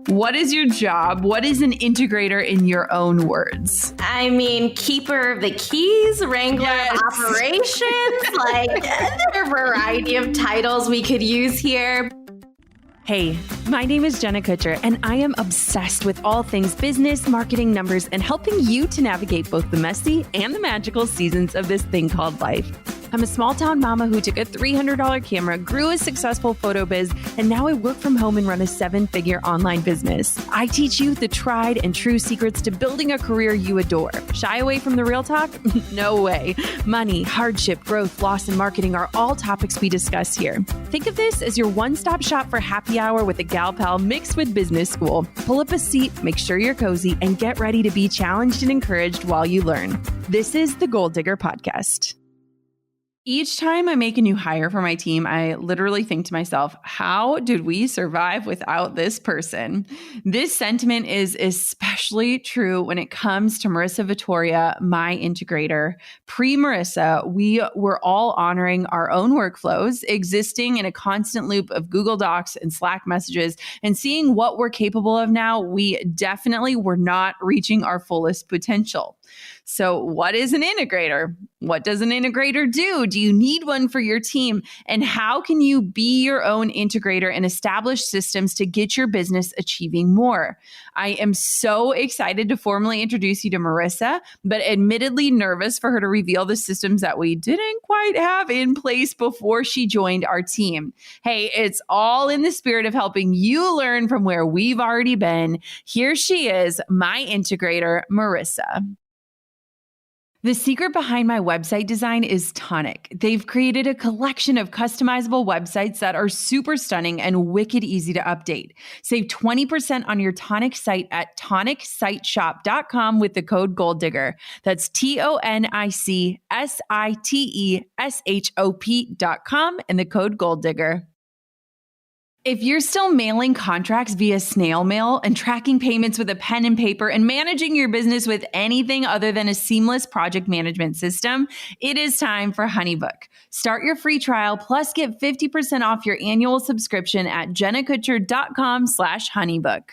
What is your job? What is an integrator in your own words? I mean, keeper of the keys, wrangler of operations, like there are a variety of titles we could use here. Hey, my name is Jenna Kutcher, and I am obsessed with all things business, marketing, numbers, and helping you to navigate both the messy and the magical seasons of this thing called life. I'm a small town mama who took a $300 camera, grew a successful photo biz, and now I work from home and run a 7-figure online business. I teach you the tried and true secrets to building a career you adore. Shy away from the real talk? No way. Money, hardship, growth, loss, and marketing are all topics we discuss here. Think of this as your one-stop shop for happy hour with a gal pal mixed with business school. Pull up a seat, make sure you're cozy, and get ready to be challenged and encouraged while you learn. This is the Goal Digger Podcast. Each time I make a new hire for my team, I literally think to myself, how did we survive without this person? This sentiment is especially true when it comes to Marisa Vittoria, my integrator. Pre-Marisa, we were all honoring our own workflows, existing in a constant loop of Google Docs and Slack messages, and seeing what we're capable of now. We definitely were not reaching our fullest potential. So what is an integrator? What does an integrator do? Do you need one for your team? And how can you be your own integrator and establish systems to get your business achieving more? I am so excited to formally introduce you to Marisa, but admittedly nervous for her to reveal the systems that we didn't quite have in place before she joined our team. Hey, it's all in the spirit of helping you learn from where we've already been. Here she is, my integrator, Marisa. The secret behind my website design is Tonic. They've created a collection of customizable websites that are super stunning and wicked easy to update. Save 20% on your Tonic site at tonicsiteshop.com with the code GOALDIGGER. That's TONICSITESHOP.com and the code GOALDIGGER. If you're still mailing contracts via snail mail and tracking payments with a pen and paper and managing your business with anything other than a seamless project management system, it is time for HoneyBook. Start your free trial plus get 50% off your annual subscription at jennakutcher.com/honeybook.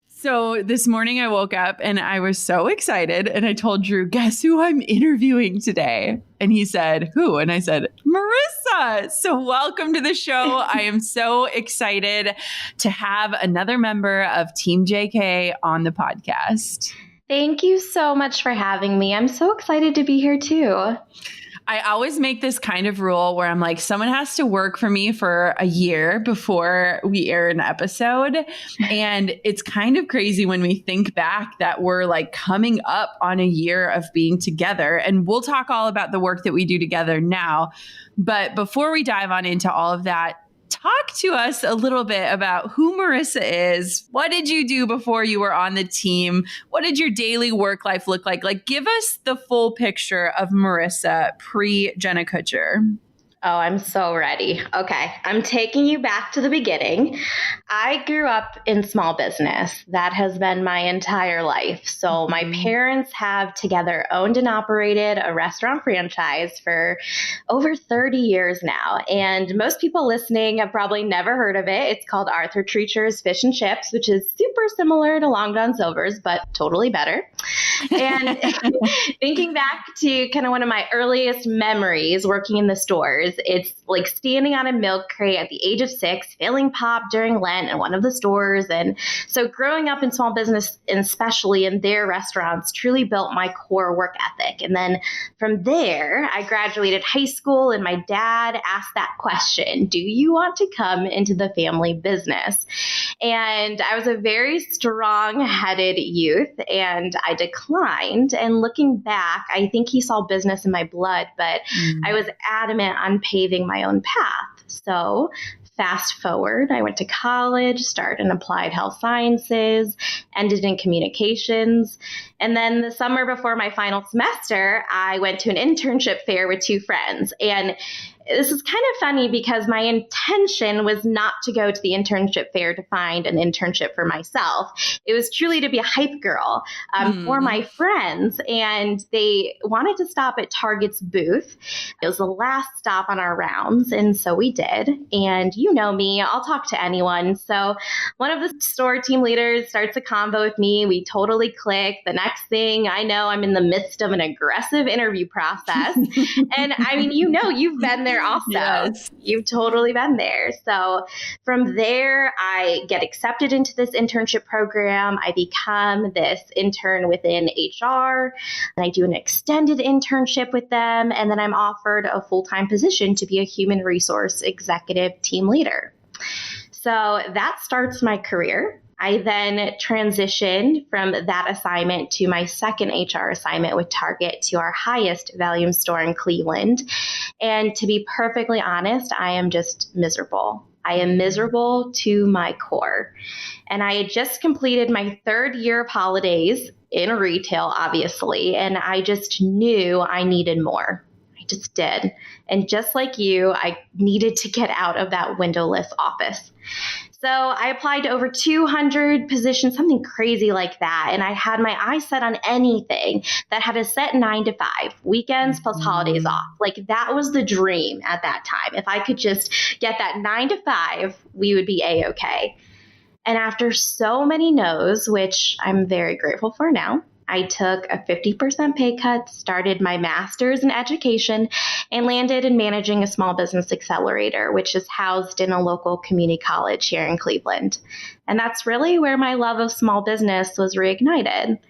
So this morning I woke up and I was so excited and I told Drew, guess who I'm interviewing today? And he said, who? And I said, Marisa. So welcome to the show. I am so excited to have another member of Team JK on the podcast. Thank you so much for having me. I'm so excited to be here too. I always make this kind of rule where I'm like, someone has to work for me for a year before we air an episode. And it's kind of crazy when we think back that we're like coming up on a year of being together. And we'll talk all about the work that we do together now. But before we dive on into all of that, talk to us a little bit about who Marisa is. What did you do before you were on the team? What did your daily work life look like? Like, give us the full picture of Marisa pre-Jenna Kutcher. Oh, I'm so ready. Okay, I'm taking you back to the beginning. I grew up in small business. That has been my entire life. So my parents have together owned and operated a restaurant franchise for over 30 years now. And most people listening have probably never heard of it. It's called Arthur Treacher's Fish and Chips, which is super similar to Long John Silver's, but totally better. And thinking back to kind of one of my earliest memories working in the stores, it's like standing on a milk crate at the age of 6, filling pop during Lent in one of the stores. And so growing up in small business, and especially in their restaurants, truly built my core work ethic. And then from there, I graduated high school and my dad asked that question, do you want to come into the family business? And I was a very strong-headed youth and I declined. And looking back, I think he saw business in my blood, but I was adamant on paving my own path. So fast forward, I went to college, started in applied health sciences, ended in communications. And then the summer before my final semester, I went to an internship fair with 2 friends. And this is kind of funny because my intention was not to go to the internship fair to find an internship for myself. It was truly to be a hype girl for my friends. And they wanted to stop at Target's booth. It was the last stop on our rounds. And so we did. And you know me, I'll talk to anyone. So one of the store team leaders starts a convo with me. We totally click. The next thing I know, I'm in the midst of an aggressive interview process. And I mean, you know, you've been there also. Yes. You've totally been there. So from there, I get accepted into this internship program. I become this intern within HR, and I do an extended internship with them. And then I'm offered a full-time position to be a human resource executive team leader. So that starts my career. I then transitioned from that assignment to my second HR assignment with Target to our highest volume store in Cleveland. And to be perfectly honest, I am just miserable. I am miserable to my core. And I had just completed my third year of holidays in retail, obviously, and I just knew I needed more. I just did. And just like you, I needed to get out of that windowless office. So I applied to over 200 positions, something crazy like that. And I had my eyes set on anything that had a set 9 to 5, weekends plus holidays off. Like that was the dream at that time. If I could just get that 9 to 5, we would be A-okay. And after so many no's, which I'm very grateful for now, I took a 50% pay cut, started my master's in education, and landed in managing a small business accelerator, which is housed in a local community college here in Cleveland. And that's really where my love of small business was reignited.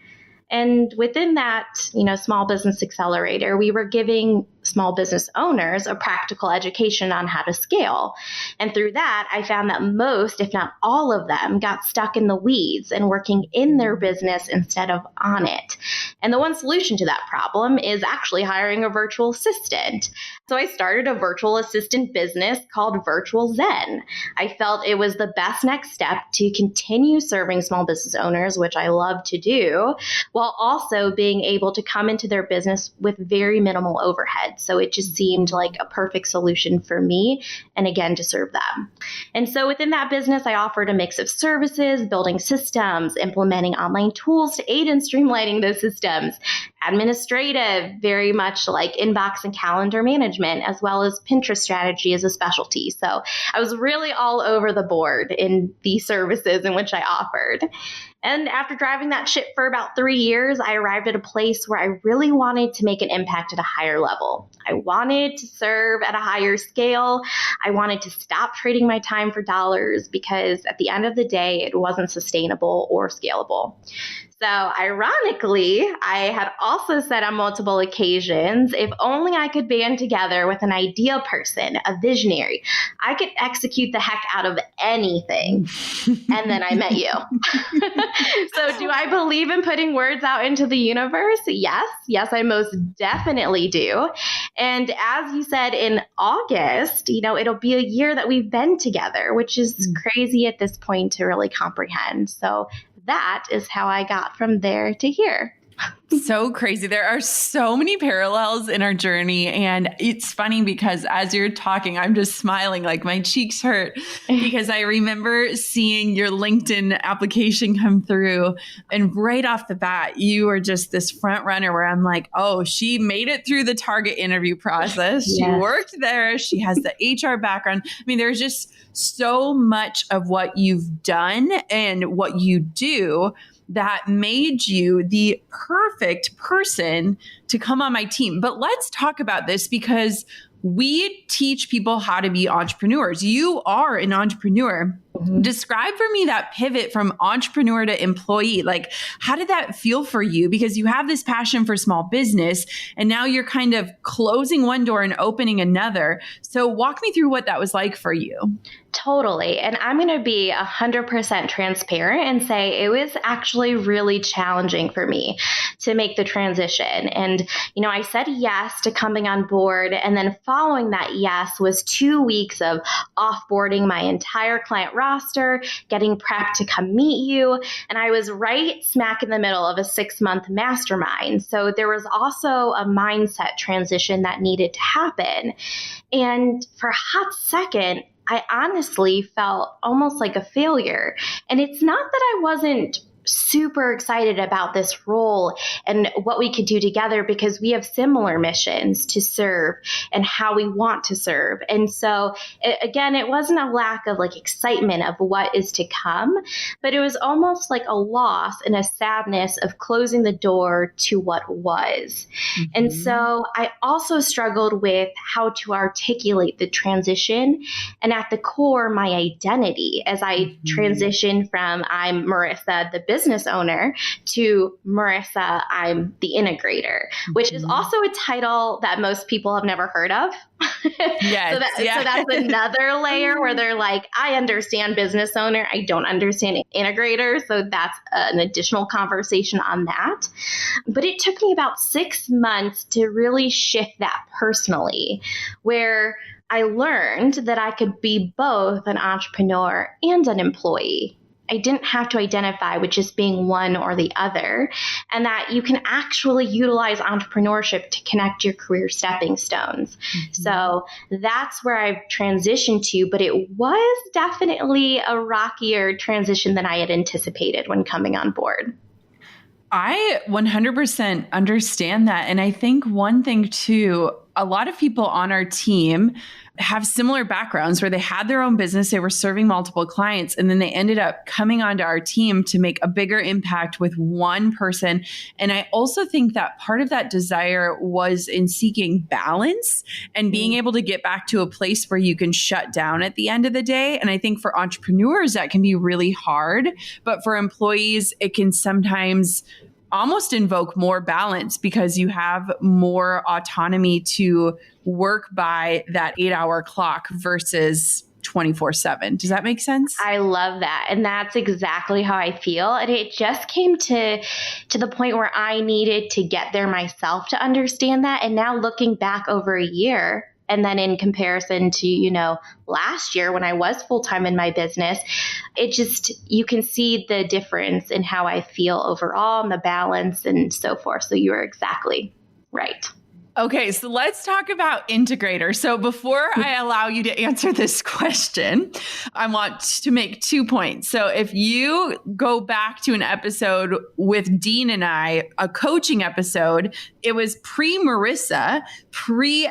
And within that, small business accelerator, we were giving small business owners a practical education on how to scale. And through that, I found that most, if not all of them, got stuck in the weeds and working in their business instead of on it. And the one solution to that problem is actually hiring a virtual assistant. So I started a virtual assistant business called Virtual Zen. I felt it was the best next step to continue serving small business owners, which I love to do, while also being able to come into their business with very minimal overhead. So it just seemed like a perfect solution for me and again, to serve them. And so within that business, I offered a mix of services, building systems, implementing online tools to aid in streamlining those systems, administrative, very much like inbox and calendar management, as well as Pinterest strategy as a specialty. So I was really all over the board in the services in which I offered. And after driving that ship for about 3 years, I arrived at a place where I really wanted to make an impact at a higher level. I wanted to serve at a higher scale. I wanted to stop trading my time for dollars because at the end of the day, it wasn't sustainable or scalable. So ironically, I had also said on multiple occasions, if only I could band together with an ideal person, a visionary, I could execute the heck out of anything. And then I met you. So do I believe in putting words out into the universe? Yes, I most definitely do. And as you said in August, it'll be a year that we've been together, which is crazy at this point to really comprehend. So that is how I got from there to here. So crazy. There are so many parallels in our journey. And it's funny because as you're talking, I'm just smiling, like my cheeks hurt because I remember seeing your LinkedIn application come through. And right off the bat, you were just this front runner where I'm like, oh, she made it through the Target interview process. She worked there. She has the HR background. I mean, there's just so much of what you've done and what you do that made you the perfect person to come on my team. But let's talk about this because we teach people how to be entrepreneurs. You are an entrepreneur. Mm-hmm. Describe for me that pivot from entrepreneur to employee. Like, how did that feel for you? Because you have this passion for small business and now you're kind of closing one door and opening another. So walk me through what that was like for you. Totally. And I'm going to be 100% transparent and say it was actually really challenging for me to make the transition. And, I said yes to coming on board. And then following that yes was 2 weeks of offboarding my entire client roster, getting prepped to come meet you. And I was right smack in the middle of a 6-month mastermind. So there was also a mindset transition that needed to happen. And for a hot second, I honestly felt almost like a failure. And it's not that I wasn't super excited about this role and what we could do together, because we have similar missions to serve and how we want to serve. And so again, it wasn't a lack of like excitement of what is to come, but it was almost like a loss and a sadness of closing the door to what was. Mm-hmm. And so I also struggled with how to articulate the transition and at the core, my identity as I transitioned from I'm Marisa, the business owner, to Marisa, I'm the integrator, which is also a title that most people have never heard of. Yes, so that's another layer where they're like, I understand business owner, I don't understand integrator. So that's an additional conversation on that. But it took me about 6 months to really shift that personally, where I learned that I could be both an entrepreneur and an employee. I didn't have to identify with just being one or the other, and that you can actually utilize entrepreneurship to connect your career stepping stones. Mm-hmm. So that's where I've transitioned to, but it was definitely a rockier transition than I had anticipated when coming on board. I 100% understand that. And I think one thing too, a lot of people on our team have similar backgrounds where they had their own business, they were serving multiple clients, and then they ended up coming onto our team to make a bigger impact with one person. And I also think that part of that desire was in seeking balance and being able to get back to a place where you can shut down at the end of the day. And I think for entrepreneurs, that can be really hard, but for employees, it can sometimes almost invoke more balance because you have more autonomy to work by that 8-hour clock versus 24/7. Does that make sense? I love that. And that's exactly how I feel. And it just came to the point where I needed to get there myself to understand that. And now looking back over a year, and then in comparison to, last year when I was full-time in my business, you can see the difference in how I feel overall and the balance and so forth. So you are exactly right. Okay, so let's talk about Integrator. So before I allow you to answer this question, I want to make 2 points. So if you go back to an episode with Dean and I, a coaching episode, it was pre-Marisa,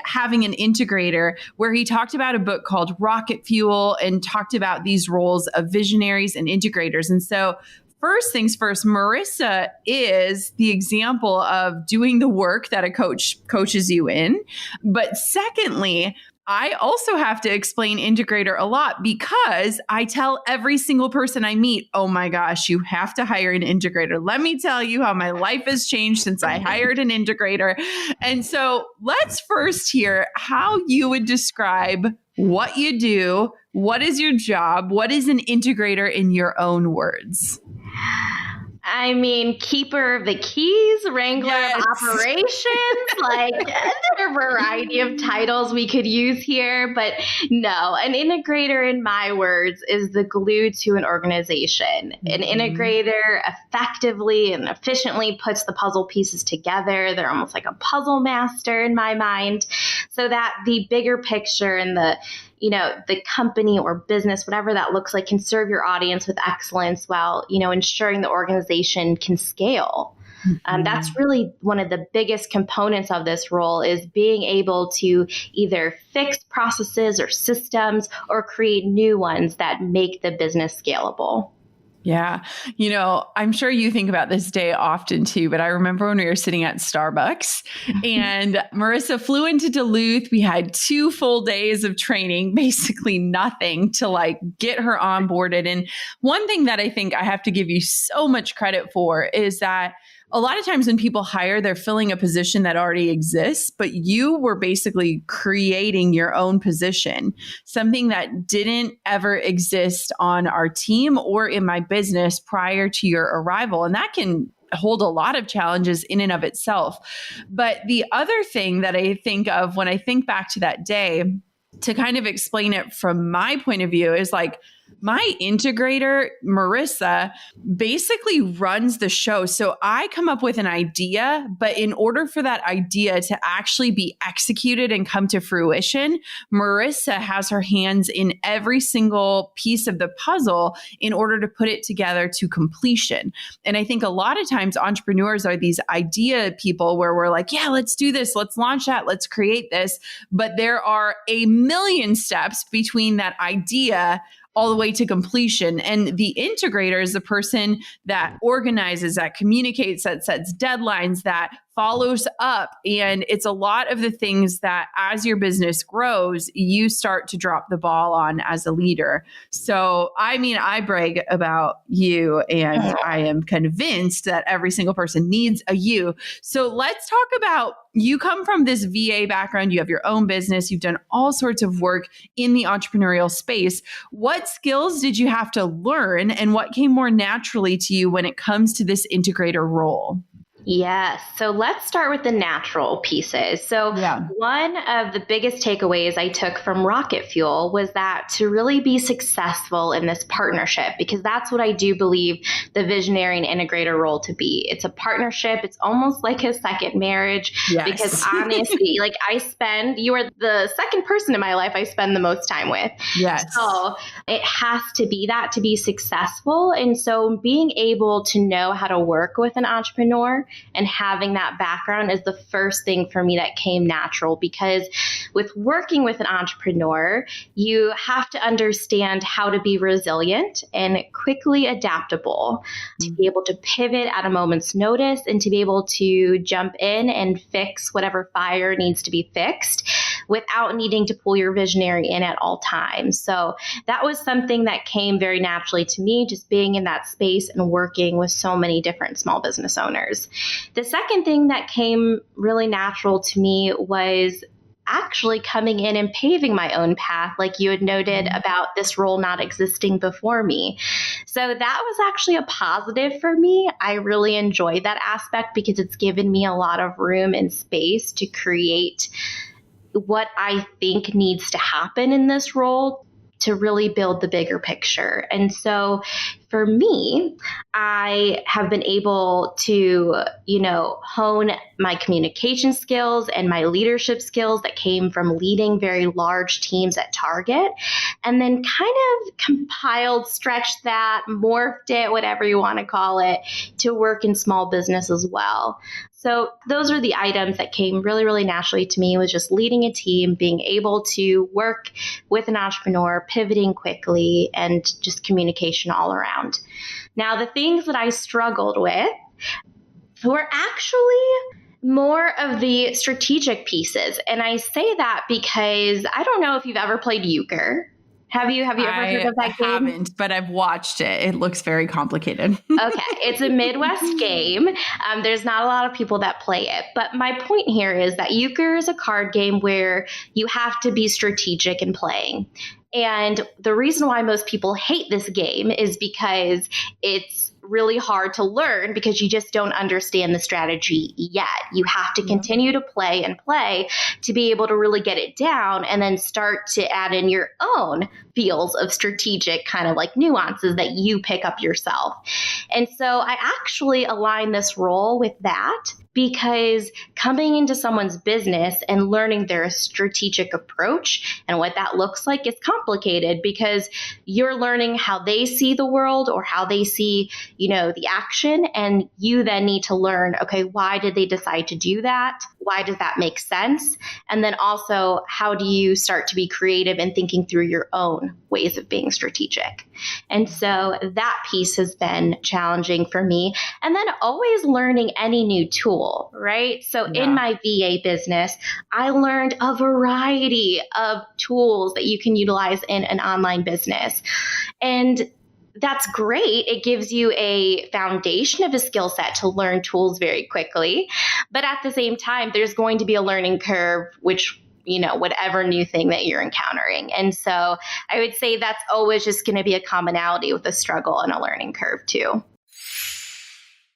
having an integrator, where he talked about a book called Rocket Fuel and talked about these roles of visionaries and integrators. And so first things first, Marisa is the example of doing the work that a coach coaches you in. But secondly, I also have to explain integrator a lot because I tell every single person I meet, oh my gosh, you have to hire an integrator. Let me tell you how my life has changed since I hired an integrator. And so let's first hear how you would describe what you do. What is your job? What is an integrator in your own words? I mean, keeper of the keys, wrangler of operations, like there are a variety of titles we could use here, but no, an integrator in my words is the glue to an organization. An integrator effectively and efficiently puts the puzzle pieces together. They're almost like a puzzle master in my mind, so that the bigger picture and the company or business, whatever that looks like, can serve your audience with excellence while, ensuring the organization can scale. That's really one of the biggest components of this role, is being able to either fix processes or systems or create new ones that make the business scalable. Yeah. I'm sure you think about this day often too, but I remember when we were sitting at Starbucks and Marisa flew into Duluth. We had 2 full days of training, basically nothing to get her onboarded. And one thing that I think I have to give you so much credit for is that a lot of times when people hire, they're filling a position that already exists, but you were basically creating your own position, something that didn't ever exist on our team or in my business prior to your arrival. And that can hold a lot of challenges in and of itself. But the other thing that I think of when I think back to that day, to kind of explain it from my point of view, is My integrator, Marisa, basically runs the show. So I come up with an idea, but in order for that idea to actually be executed and come to fruition, Marisa has her hands in every single piece of the puzzle in order to put it together to completion. And I think a lot of times entrepreneurs are these idea people where we're like, yeah, let's do this, let's launch that, let's create this. But there are a million steps between that idea all the way to completion. And the integrator is the person that organizes, that communicates, that sets deadlines, that follows up. And it's a lot of the things that as your business grows, you start to drop the ball on as a leader. So, I mean, I brag about you, and I am convinced that every single person needs a you. So let's talk about, you come from this VA background, you have your own business, you've done all sorts of work in the entrepreneurial space. What skills did you have to learn, and what came more naturally to you when it comes to this integrator role? Yes. So let's start with the natural pieces. So one of the biggest takeaways I took from Rocket Fuel was that to really be successful in this partnership, because that's what I do believe the visionary and integrator role to be. It's a partnership. It's almost like a second marriage, because honestly, like you are the second person in my life I spend the most time with. Yes. So it has to be that to be successful. And so being able to know how to work with an entrepreneur and having that background is the first thing for me that came natural, because with working with an entrepreneur, you have to understand how to be resilient and quickly adaptable, to be able to pivot at a moment's notice and to be able to jump in and fix whatever fire needs to be fixed without needing to pull your visionary in at all times. So that was something that came very naturally to me, just being in that space and working with so many different small business owners. The second thing that came really natural to me was actually coming in and paving my own path, like you had noted about this role not existing before me. So that was actually a positive for me. I really enjoyed that aspect because it's given me a lot of room and space to create what I think needs to happen in this role to really build the bigger picture. And so for me, I have been able to, hone my communication skills and my leadership skills that came from leading very large teams at Target, and then kind of compiled, stretched that, morphed it, whatever you want to call it, to work in small business as well. So those are the items that came really, really naturally to me, was just leading a team, being able to work with an entrepreneur, pivoting quickly, and just communication all around. Now, the things that I struggled with were actually more of the strategic pieces. And I say that because I don't know if you've ever played euchre. Have you ever heard of that game? I haven't, but I've watched it. It looks very complicated. Okay. It's a Midwest game. There's not a lot of people that play it. But my point here is that euchre is a card game where you have to be strategic in playing. And the reason why most people hate this game is because it's really hard to learn, because you just don't understand the strategy yet. You have to continue to play and play to be able to really get it down, and then start to add in your own feels of strategic kind of like nuances that you pick up yourself. And so I actually align this role with that, because coming into someone's business and learning their strategic approach and what that looks like is complicated, because you're learning how they see the world or how they see, the action. And you then need to learn, okay, why did they decide to do that? Why does that make sense? And then also, how do you start to be creative and thinking through your own ways of being strategic? And so that piece has been challenging for me. And then always learning any new tool, right? So in my VA business, I learned a variety of tools that you can utilize in an online business. And that's great. It gives you a foundation of a skill set to learn tools very quickly. But at the same time, there's going to be a learning curve, which whatever new thing that you're encountering. And so I would say that's always just going to be a commonality with a struggle and a learning curve too.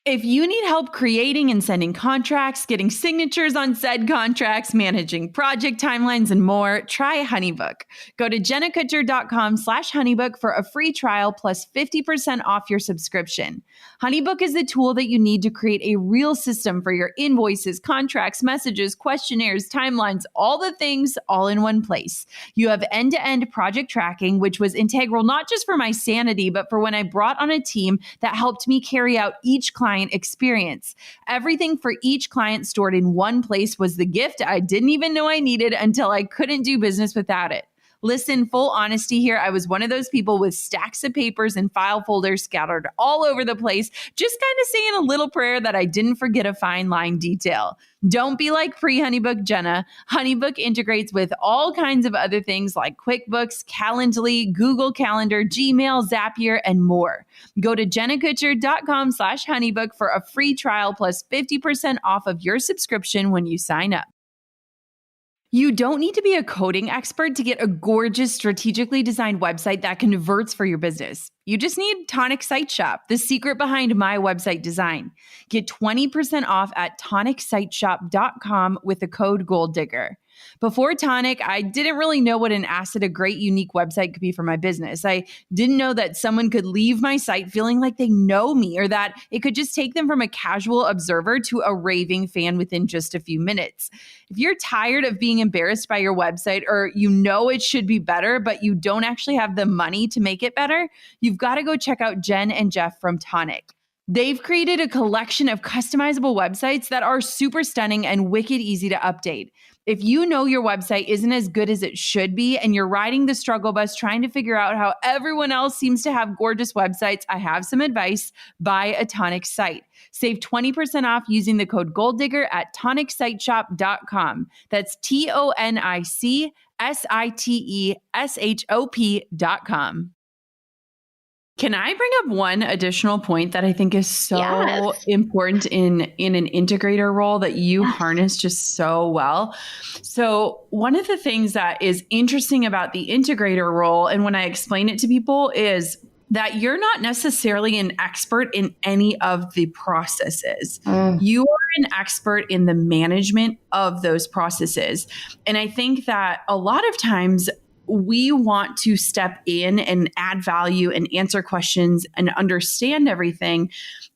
If you need help creating and sending contracts, getting signatures on said contracts, managing project timelines, and more, try HoneyBook. Go to jennakutcher.com/honeybook for a free trial plus 50% off your subscription. HoneyBook is the tool that you need to create a real system for your invoices, contracts, messages, questionnaires, timelines, all the things all in one place. You have end-to-end project tracking, which was integral not just for my sanity, but for when I brought on a team that helped me carry out each client experience. Everything for each client stored in one place was the gift I didn't even know I needed until I couldn't do business without it. Listen, full honesty here, I was one of those people with stacks of papers and file folders scattered all over the place, just kind of saying a little prayer that I didn't forget a fine line detail. Don't be like pre-HoneyBook Jenna. HoneyBook integrates with all kinds of other things like QuickBooks, Calendly, Google Calendar, Gmail, Zapier, and more. Go to jennakutcher.com/honeybook for a free trial plus 50% off of your subscription when you sign up. You don't need to be a coding expert to get a gorgeous, strategically designed website that converts for your business. You just need Tonic Site Shop, the secret behind my website design. Get 20% off at tonicsiteshop.com with the code GoalDigger. Before Tonic, I didn't really know what an asset a great, unique website could be for my business. I didn't know that someone could leave my site feeling like they know me, or that it could just take them from a casual observer to a raving fan within just a few minutes. If you're tired of being embarrassed by your website, or you know it should be better, but you don't actually have the money to make it better, you've got to go check out Jen and Jeff from Tonic. They've created a collection of customizable websites that are super stunning and wicked easy to update. If you know your website isn't as good as it should be and you're riding the struggle bus trying to figure out how everyone else seems to have gorgeous websites, I have some advice. Buy a Tonic site. Save 20% off using the code GoalDigger at tonicsiteshop.com. That's tonicsiteshop.com. Can I bring up one additional point that I think is so important in an integrator role that you harness just so well? So one of the things that is interesting about the integrator role, and when I explain it to people, is that you're not necessarily an expert in any of the processes. You are an expert in the management of those processes. And I think that a lot of times we want to step in and add value and answer questions and understand everything.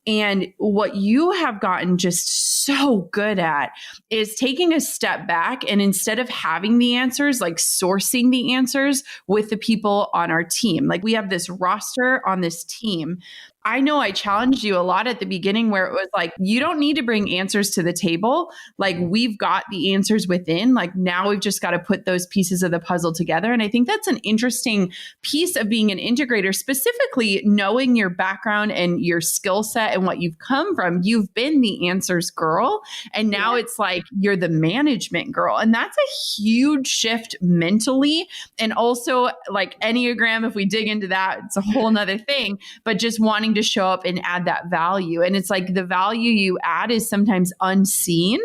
And what you have gotten just so good at is taking a step back, and instead of having the answers, like sourcing the answers with the people on our team. Like, we have this roster on this team. I know I challenged you a lot at the beginning where it was like, you don't need to bring answers to the table. Like, we've got the answers within. Like, now we've just got to put those pieces of the puzzle together. And I think that's an interesting piece of being an integrator, specifically knowing your background and your skill set and what you've come from. You've been the answers girl. And now it's like you're the management girl. And that's a huge shift mentally. And also, like Enneagram, if we dig into that, it's a whole nother thing, but just wanting to show up and add that value. And it's like the value you add is sometimes unseen,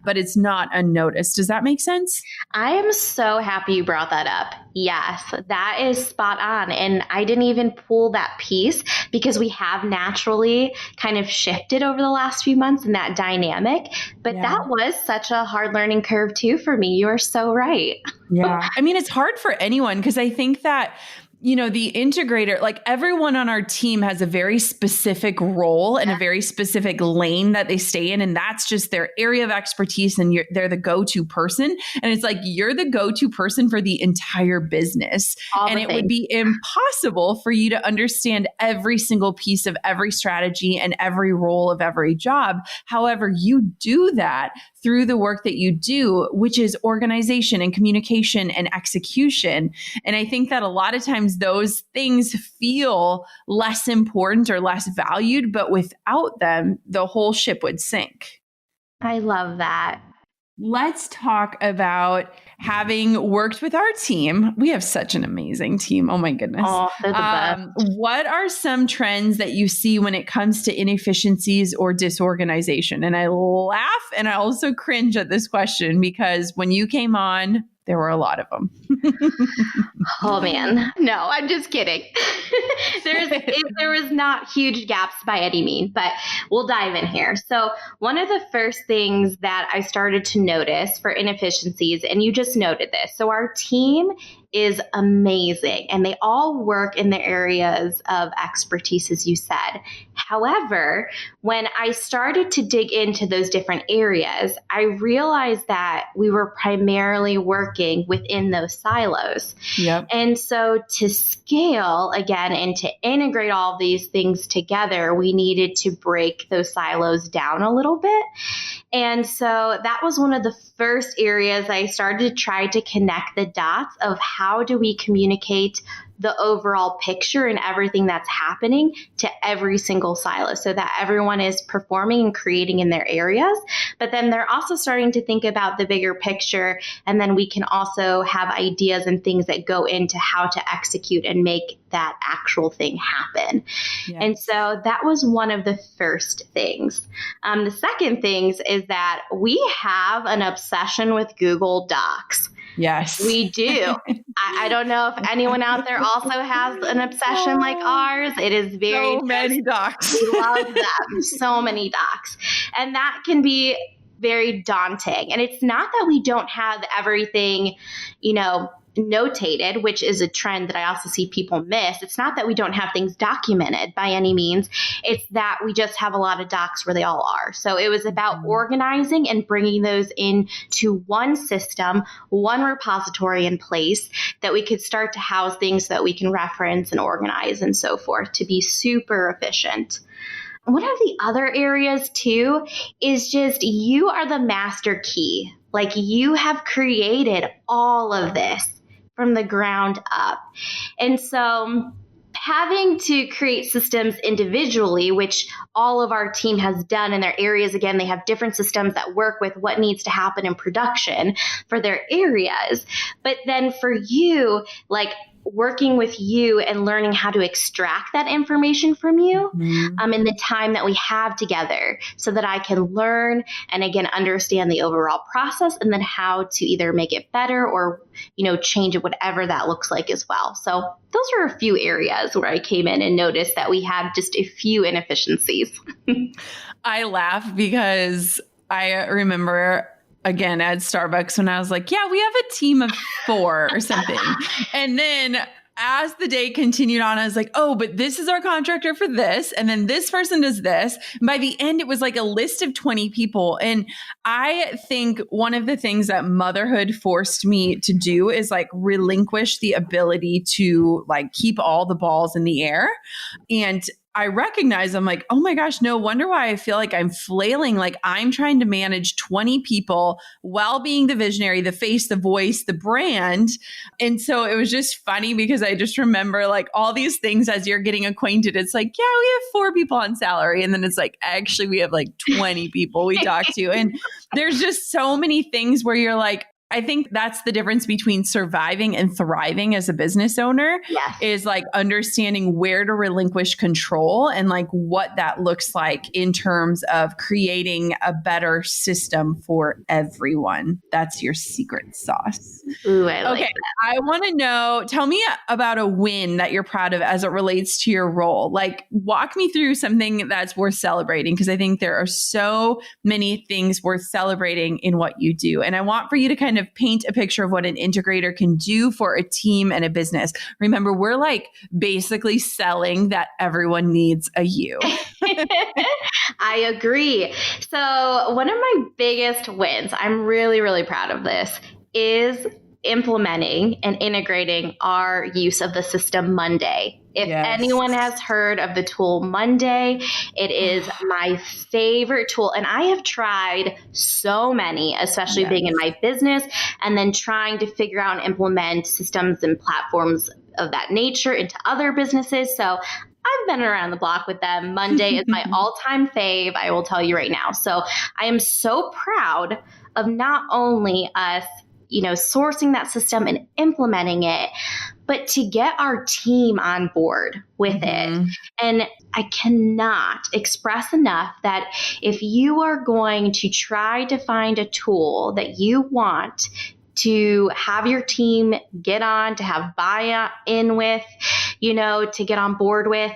but it's not unnoticed. Does that make sense? I am so happy you brought that up. Yes, that is spot on. And I didn't even pull that piece because we have naturally kind of shifted over the last few months in that dynamic. But that was such a hard learning curve too for me. You are so right. Yeah. I mean, it's hard for anyone because I think that, you know, the integrator, like everyone on our team has a very specific role and a very specific lane that they stay in. And that's just their area of expertise. And they're the go-to person. And it's like, you're the go-to person for the entire business. And it would be impossible for you to understand every single piece of every strategy and every role of every job. However, you do that through the work that you do, which is organization and communication and execution. And I think that a lot of times those things feel less important or less valued, but without them, the whole ship would sink. I love that. Let's talk about having worked with our team. We have such an amazing team. Oh my goodness. Oh, they're the best. What are some trends that you see when it comes to inefficiencies or disorganization? And I laugh and I also cringe at this question because when you came on, there were a lot of them. Oh man, no, I'm just kidding. There was not huge gaps by any means, but we'll dive in here. So one of the first things that I started to notice for inefficiencies, and you just noted this, so our team is amazing and they all work in the areas of expertise, as you said. However, when I started to dig into those different areas, I realized that we were primarily working within those silos. Yep. And so to scale again and to integrate all of these things together, we needed to break those silos down a little bit. And so that was one of the first areas I started to try to connect the dots of how do we communicate the overall picture and everything that's happening to every single silo so that everyone is performing and creating in their areas. But then they're also starting to think about the bigger picture. And then we can also have ideas and things that go into how to execute and make that actual thing happen. Yes. And so that was one of the first things. The second things is that we have an obsession with Google Docs. Yes. We do. I don't know if anyone out there also has an obsession like ours. It is very so many docs. We love them. So many docs. And that can be very daunting. And it's not that we don't have everything, notated, which is a trend that I also see people miss. It's not that we don't have things documented by any means. It's that we just have a lot of docs where they all are. So it was about organizing and bringing those into one system, one repository in place that we could start to house things that we can reference and organize and so forth to be super efficient. One of the other areas too is just you are the master key. Like you have created all of this from the ground up. And so having to create systems individually, which all of our team has done in their areas, again, they have different systems that work with what needs to happen in production for their areas. But then for you, like working with you and learning how to extract that information from you in the time that we have together so that I can learn and again understand the overall process and then how to either make it better or change it, whatever that looks like as well. So those are a few areas where I came in and noticed that we had just a few inefficiencies. I laugh because I remember again at Starbucks when I was like, yeah, we have a team of 4 or something. And then as the day continued on, I was like, oh, but this is our contractor for this. And then this person does this. And by the end, it was like a list of 20 people. And I think one of the things that motherhood forced me to do is like relinquish the ability to like keep all the balls in the air. And I recognize I'm like, oh my gosh, no wonder why I feel like I'm flailing. Like I'm trying to manage 20 people while being the visionary, the face, the voice, the brand. And so it was just funny because I just remember like all these things as you're getting acquainted. It's like, yeah, we have 4 people on salary. And then it's like, actually, we have like 20 people we talk to. And there's just so many things where you're like, I think that's the difference between surviving and thriving as a business owner is like understanding where to relinquish control and like what that looks like in terms of creating a better system for everyone. That's your secret sauce. Ooh, I like that. I want to know, tell me about a win that you're proud of as it relates to your role. Like walk me through something that's worth celebrating because I think there are so many things worth celebrating in what you do. And I want for you to kind of paint a picture of what an integrator can do for a team and a business. Remember, we're like basically selling that everyone needs a you. I agree. So one of my biggest wins, I'm really, really proud of this, is implementing and integrating our use of the system Monday. If anyone has heard of the tool Monday, it is my favorite tool. And I have tried so many, especially being in my business and then trying to figure out and implement systems and platforms of that nature into other businesses. So I've been around the block with them. Monday is my all-time fave, I will tell you right now. So I am so proud of not only us sourcing that system and implementing it, but to get our team on board with it. And I cannot express enough that if you are going to try to find a tool that you want to have your team get on, to have buy-in with, to get on board with.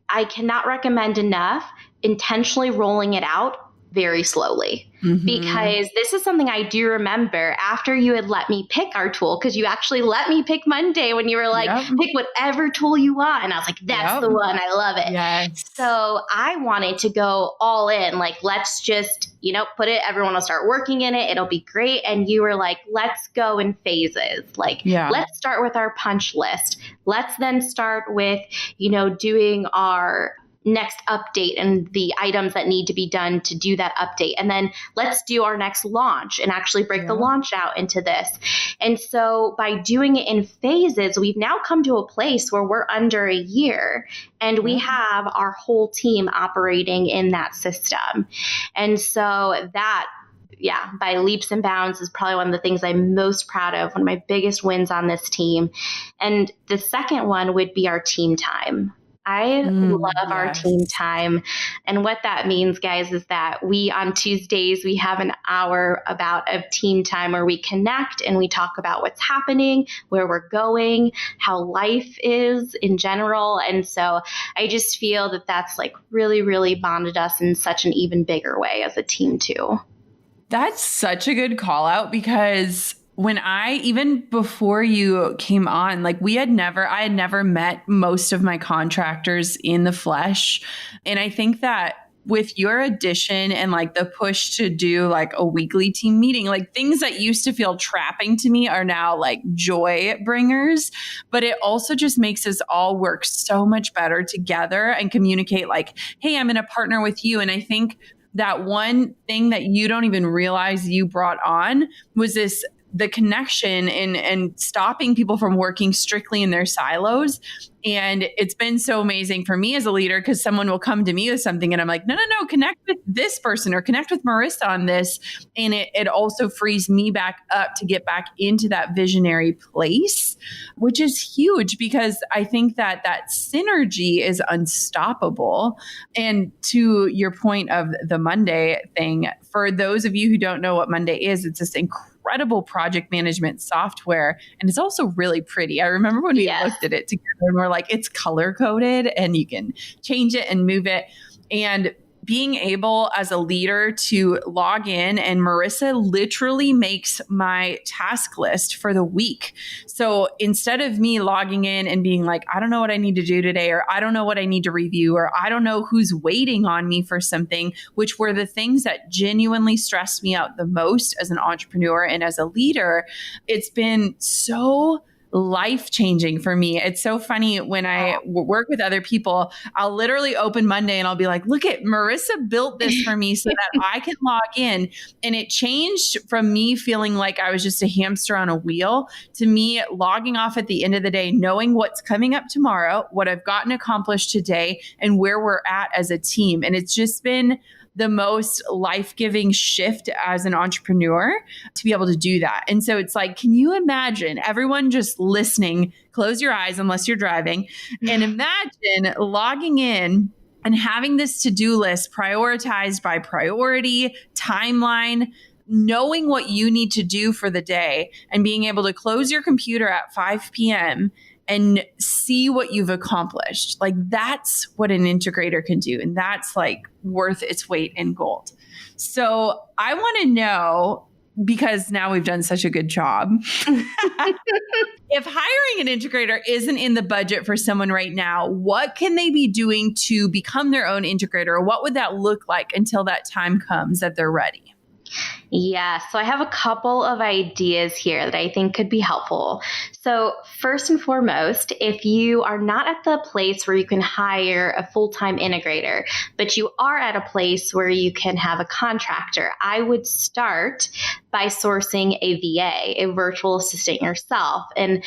I cannot recommend enough intentionally rolling it out very slowly. Because this is something I do remember after you had let me pick our tool, because you actually let me pick Monday when you were like, pick whatever tool you want. And I was like, that's the one. I love it. Yes. So I wanted to go all in. Like, let's just, put it, everyone will start working in it. It'll be great. And you were like, let's go in phases. Like, let's start with our punch list. Let's then start with, doing our next update and the items that need to be done to do that update. And then let's do our next launch and actually break the launch out into this. And so by doing it in phases, we've now come to a place where we're under a year and we have our whole team operating in that system. And so that, by leaps and bounds is probably one of the things I'm most proud of, one of my biggest wins on this team. And the second one would be our team time. I love our team time. And what that means, guys, is that on Tuesdays, we have an hour of team time where we connect and we talk about what's happening, where we're going, how life is in general. And so I just feel that that's like really, really bonded us in such an even bigger way as a team too. That's such a good call out, because even before you came on, like I had never met most of my contractors in the flesh. And I think that with your addition and like the push to do like a weekly team meeting, like things that used to feel trapping to me are now like joy bringers. But it also just makes us all work so much better together and communicate like, hey, I'm going to partner with you. And I think that one thing that you don't even realize you brought on was the connection and stopping people from working strictly in their silos. And it's been so amazing for me as a leader, because someone will come to me with something and I'm like, no, connect with this person or connect with Marisa on this. And it also frees me back up to get back into that visionary place, which is huge, because I think that synergy is unstoppable. And to your point of the Monday thing, for those of you who don't know what Monday is, it's this incredible project management software. And it's also really pretty. I remember when we looked at it together and we're like, it's color coded and you can change it and move it. And being able as a leader to log in, and Marisa literally makes my task list for the week. So instead of me logging in and being like, I don't know what I need to do today, or I don't know what I need to review, or I don't know who's waiting on me for something, which were the things that genuinely stressed me out the most as an entrepreneur and as a leader, it's been so life-changing for me. It's so funny when I work with other people, I'll literally open Monday and I'll be like, look at Marisa built this for me so that I can log in. And it changed from me feeling like I was just a hamster on a wheel to me logging off at the end of the day, knowing what's coming up tomorrow, what I've gotten accomplished today, and where we're at as a team. And it's just been the most life-giving shift as an entrepreneur to be able to do that. And so it's like, can you imagine everyone just listening, close your eyes unless you're driving, and imagine logging in and having this to-do list prioritized by priority, timeline, knowing what you need to do for the day, and being able to close your computer at 5 p.m. and see what you've accomplished. Like, that's what an integrator can do. And that's like worth its weight in gold. So I want to know, because now we've done such a good job, if hiring an integrator isn't in the budget for someone right now, what can they be doing to become their own integrator? Or what would that look like until that time comes that they're ready? Yeah, so I have a couple of ideas here that I think could be helpful. So first and foremost, if you are not at the place where you can hire a full-time integrator, but you are at a place where you can have a contractor, I would start by sourcing a VA, a virtual assistant yourself. And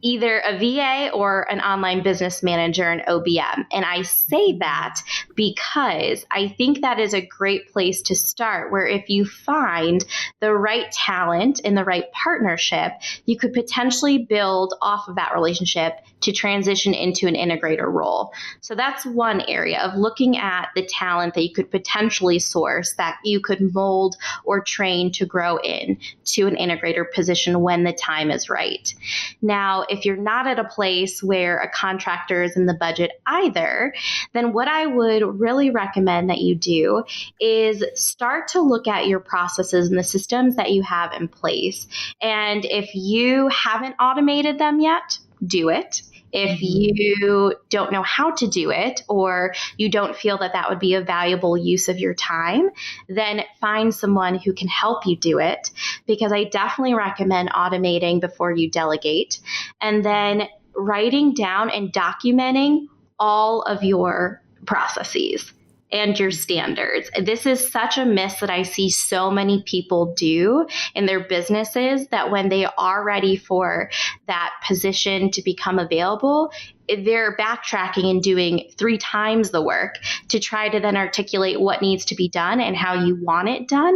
either a VA or an online business manager, an OBM. And I say that because I think that is a great place to start, where if you find the right talent and the right partnership, you could potentially build off of that relationship to transition into an integrator role. So that's one area of looking at the talent that you could potentially source that you could mold or train to grow in to an integrator position when the time is right. Now, if you're not at a place where a contractor is in the budget either, then what I would really recommend that you do is start to look at your processes and the systems that you have in place. And if you haven't automated them yet, do it. If you don't know how to do it, or you don't feel that that would be a valuable use of your time, then find someone who can help you do it, because I definitely recommend automating before you delegate, and then writing down and documenting all of your processes and your standards. This is such a miss that I see so many people do in their businesses, that when they are ready for that position to become available, they're backtracking and doing 3 times the work to try to then articulate what needs to be done and how you want it done.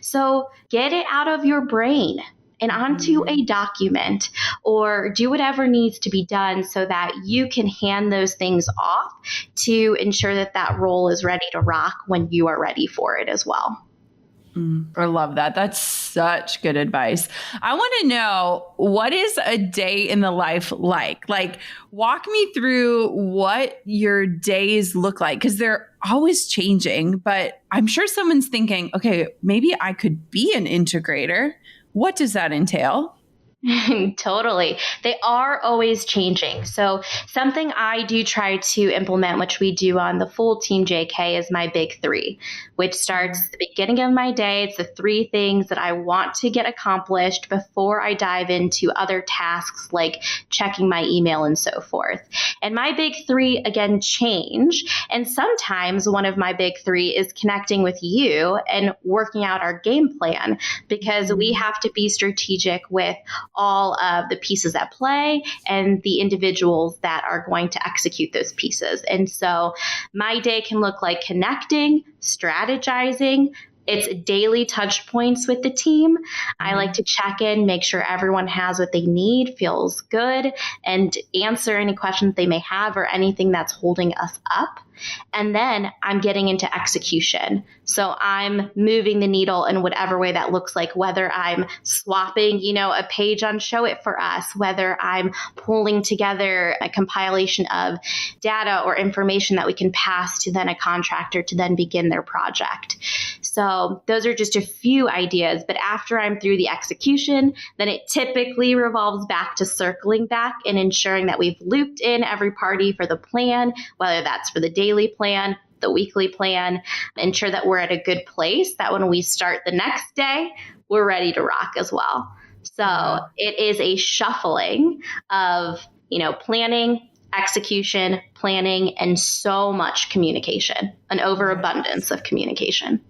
So get it out of your brain and onto a document, or do whatever needs to be done so that you can hand those things off to ensure that that role is ready to rock when you are ready for it as well. I love that. That's such good advice. I want to know, what is a day in the life like? Like, walk me through what your days look like, because they're always changing, but I'm sure someone's thinking, okay, maybe I could be an integrator. What does that entail? Totally. They are always changing. So something I do try to implement, which we do on the full Team JK, is my big 3, which starts at the beginning of my day. It's the 3 things that I want to get accomplished before I dive into other tasks like checking my email and so forth. And my big 3, again, change. And sometimes one of my big 3 is connecting with you and working out our game plan, because we have to be strategic with all of the pieces at play and the individuals that are going to execute those pieces. And so my day can look like connecting, strategizing. It's daily touch points with the team. I like to check in, make sure everyone has what they need, feels good, and answer any questions they may have or anything that's holding us up. And then I'm getting into execution. So I'm moving the needle in whatever way that looks like, whether I'm swapping, a page on Show It For Us, whether I'm pulling together a compilation of data or information that we can pass to then a contractor to then begin their project. So those are just a few ideas. But after I'm through the execution, then it typically revolves back to circling back and ensuring that we've looped in every party for the plan, whether that's for the daily plan, the weekly plan, ensure that we're at a good place, that when we start the next day, we're ready to rock as well. So it is a shuffling of, planning, execution, planning, and so much communication, an overabundance of communication.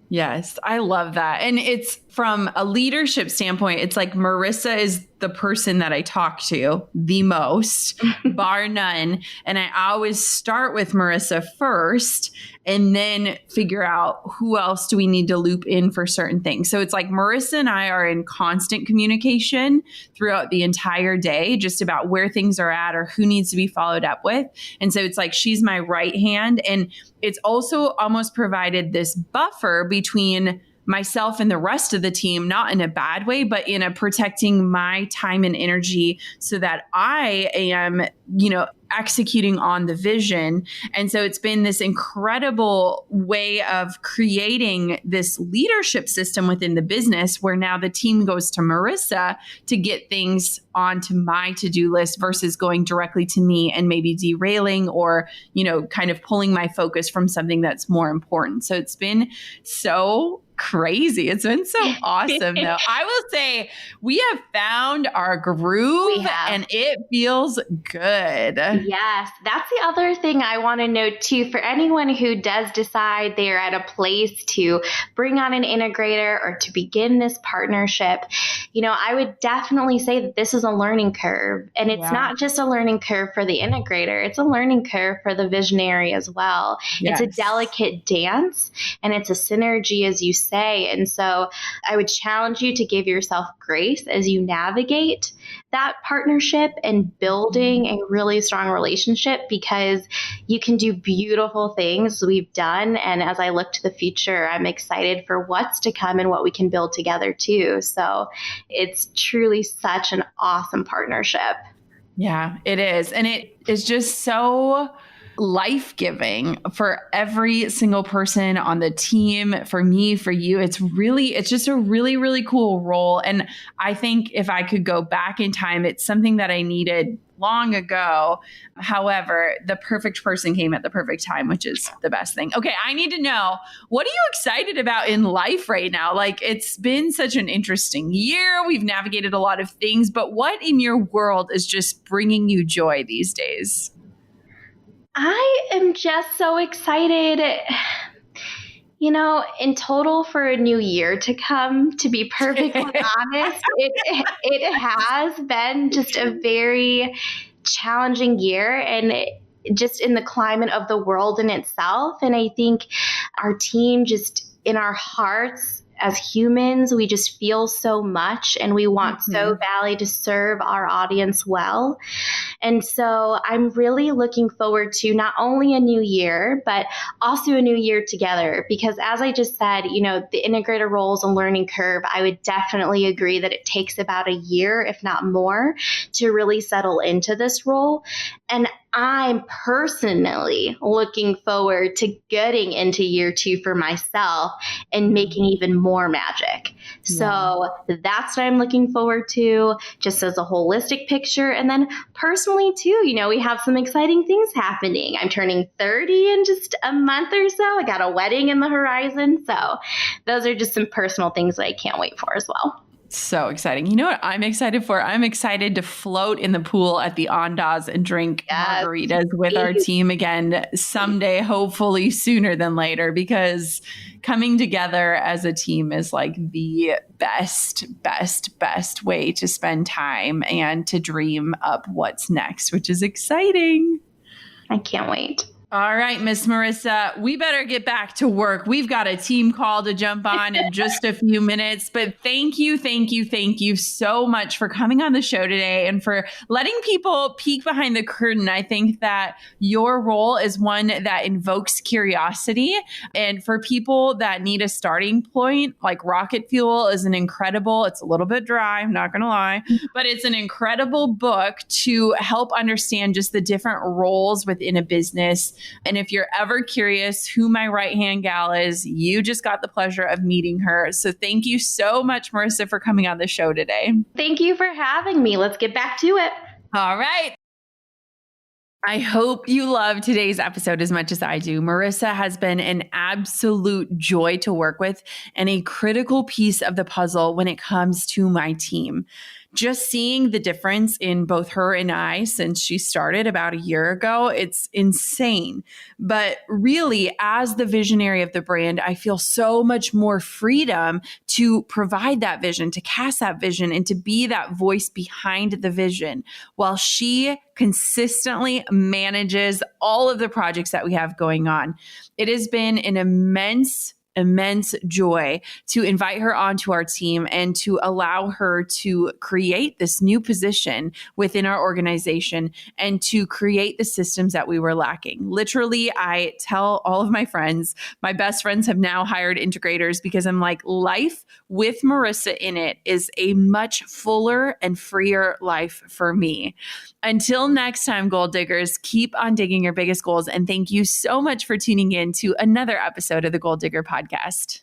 Yes, I love that. And it's from a leadership standpoint, it's like Marisa is the person that I talk to the most, bar none. And I always start with Marisa first and then figure out who else do we need to loop in for certain things. So it's like Marisa and I are in constant communication throughout the entire day, just about where things are at or who needs to be followed up with. And so it's like she's my right hand. And it's also almost provided this buffer between myself and the rest of the team, not in a bad way, but in a protecting my time and energy so that I am, executing on the vision. And so it's been this incredible way of creating this leadership system within the business where now the team goes to Marisa to get things onto my to-do list versus going directly to me and maybe derailing or, kind of pulling my focus from something that's more important. So it's been so crazy. It's been so awesome though. I will say we have found our groove and it feels good. Yes. That's the other thing I want to note too, for anyone who does decide they're at a place to bring on an integrator or to begin this partnership. I would definitely say that this is a learning curve, and it's not just a learning curve for the integrator. It's a learning curve for the visionary as well. Yes. It's a delicate dance and it's a synergy, as you say. And so I would challenge you to give yourself grace as you navigate that partnership and building a really strong relationship, because you can do beautiful things we've done. And as I look to the future, I'm excited for what's to come and what we can build together too. So it's truly such an awesome partnership. Yeah, it is. And it is just so life-giving for every single person on the team, for me, for you. It's just a really, really cool role. And I think if I could go back in time, it's something that I needed long ago. However, the perfect person came at the perfect time, which is the best thing. Okay, I need to know, what are you excited about in life right now? Like, it's been such an interesting year. We've navigated a lot of things, but what in your world is just bringing you joy these days? I am just so excited, in total for a new year to come, to be perfectly honest. It has been just a very challenging year, and just in the climate of the world in itself. And I think our team, just in our hearts, as humans, we just feel so much, and we want so badly to serve our audience well. And so I'm really looking forward to not only a new year, but also a new year together. Because as I just said, the integrator role is a learning curve. I would definitely agree that it takes about a year, if not more, to really settle into this role. And I'm personally looking forward to getting into year 2 for myself and making even more magic. So that's what I'm looking forward to, just as a holistic picture. And then personally too, we have some exciting things happening. I'm turning 30 in just a month or so. I got a wedding in the horizon. So those are just some personal things that I can't wait for as well. So exciting. You know what I'm excited for? I'm excited to float in the pool at the Ondas and drink margaritas with our team again someday, hopefully sooner than later, because coming together as a team is like the best way to spend time and to dream up what's next, which is exciting. I can't wait. All right, Miss Marisa, we better get back to work. We've got a team call to jump on in just a few minutes, but thank you so much for coming on the show today and for letting people peek behind the curtain. I think that your role is one that invokes curiosity, and for people that need a starting point, like Rocket Fuel is it's a little bit dry, I'm not going to lie, but it's an incredible book to help understand just the different roles within a business. And if you're ever curious who my right-hand gal is, you just got the pleasure of meeting her. So thank you so much, Marisa, for coming on the show today. Thank you for having me. Let's get back to it. All right. I hope you love today's episode as much as I do. Marisa has been an absolute joy to work with and a critical piece of the puzzle when it comes to my team. Just seeing the difference in both her and I since she started about a year ago, it's insane. But really, as the visionary of the brand, I feel so much more freedom to provide that vision, to cast that vision, and to be that voice behind the vision, while she consistently manages all of the projects that we have going on. It has been an immense joy to invite her onto our team and to allow her to create this new position within our organization and to create the systems that we were lacking. Literally, I tell all of my friends, my best friends have now hired integrators, because I'm like, life with Marisa in it is a much fuller and freer life for me. Until next time, goal diggers, keep on digging your biggest goals. And thank you so much for tuning in to another episode of the Goal Digger Podcast.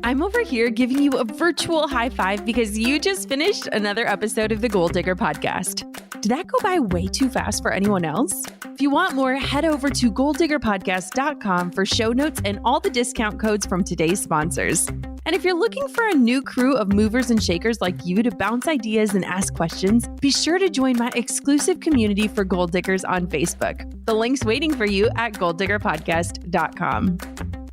I'm over here giving you a virtual high five because you just finished another episode of the Goal Digger Podcast. Did that go by way too fast for anyone else? If you want more, head over to goaldiggerpodcast.com for show notes and all the discount codes from today's sponsors. And if you're looking for a new crew of movers and shakers like you to bounce ideas and ask questions, be sure to join my exclusive community for Goal Diggers on Facebook. The link's waiting for you at goaldiggerpodcast.com.